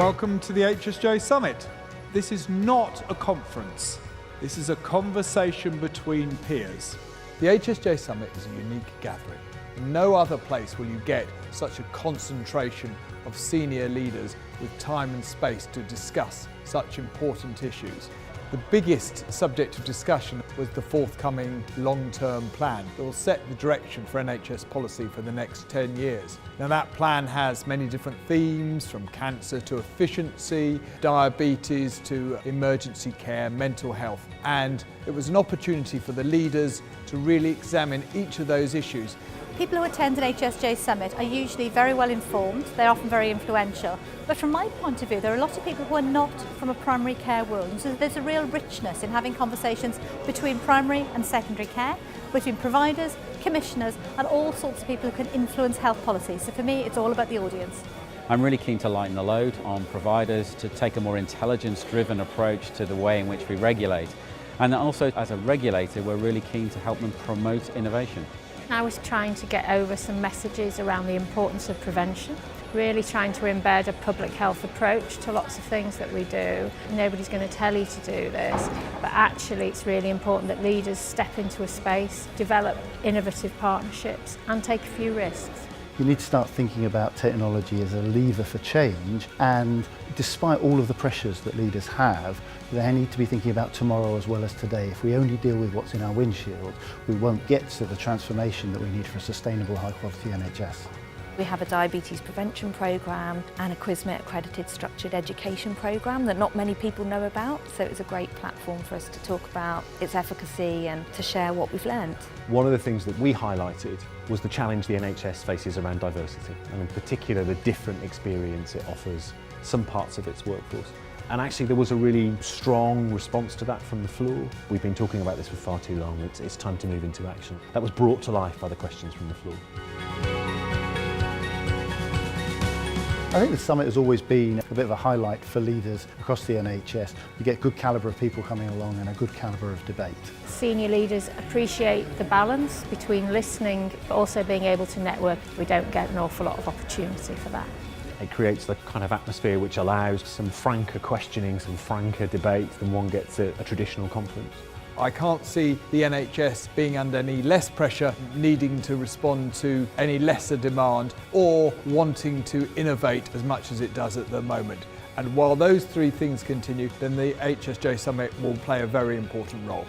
Welcome to the HSJ Summit. This is not a conference. This is a conversation between peers. The HSJ Summit is a unique gathering. No other place will you get such a concentration of senior leaders with time and space to discuss such important issues. The biggest subject of discussion was the forthcoming long-term plan that will set the direction for NHS policy for the next 10 years. Now that plan has many different themes, from cancer to efficiency, diabetes to emergency care, mental health, and it was an opportunity for the leaders to really examine each of those issues. People who attend an HSJ Summit are usually very well informed, they're often very influential. But from my point of view, there are a lot of people who are not from a primary care world. And so there's a real richness in having conversations between primary and secondary care, between providers, commissioners, and all sorts of people who can influence health policy. So for me, it's all about the audience. I'm really keen to lighten the load on providers to take a more intelligence-driven approach to the way in which we regulate. And also, as a regulator, we're really keen to help them promote innovation. I was trying to get over some messages around the importance of prevention, really trying to embed a public health approach to lots of things that we do. Nobody's going to tell you to do this, but actually it's really important that leaders step into a space, develop innovative partnerships and take a few risks. You need to start thinking about technology as a lever for change, and despite all of the pressures that leaders have, they need to be thinking about tomorrow as well as today. If we only deal with what's in our windshield, we won't get to the transformation that we need for a sustainable, high-quality NHS. We have a diabetes prevention programme and a QuizMet accredited structured education programme that not many people know about, so it was a great platform for us to talk about its efficacy and to share what we've learnt. One of the things that we highlighted was the challenge the NHS faces around diversity, and in particular the different experience it offers some parts of its workforce. And actually there was a really strong response to that from the floor. We've been talking about this for far too long, it's time to move into action. That was brought to life by the questions from the floor. I think the summit has always been a bit of a highlight for leaders across the NHS. You get a good calibre of people coming along and a good calibre of debate. Senior leaders appreciate the balance between listening but also being able to network. We don't get an awful lot of opportunity for that. It creates the kind of atmosphere which allows some franker questioning, some franker debate than one gets at a traditional conference. I can't see the NHS being under any less pressure, needing to respond to any lesser demand, or wanting to innovate as much as it does at the moment. And while those three things continue, then the HSJ Summit will play a very important role.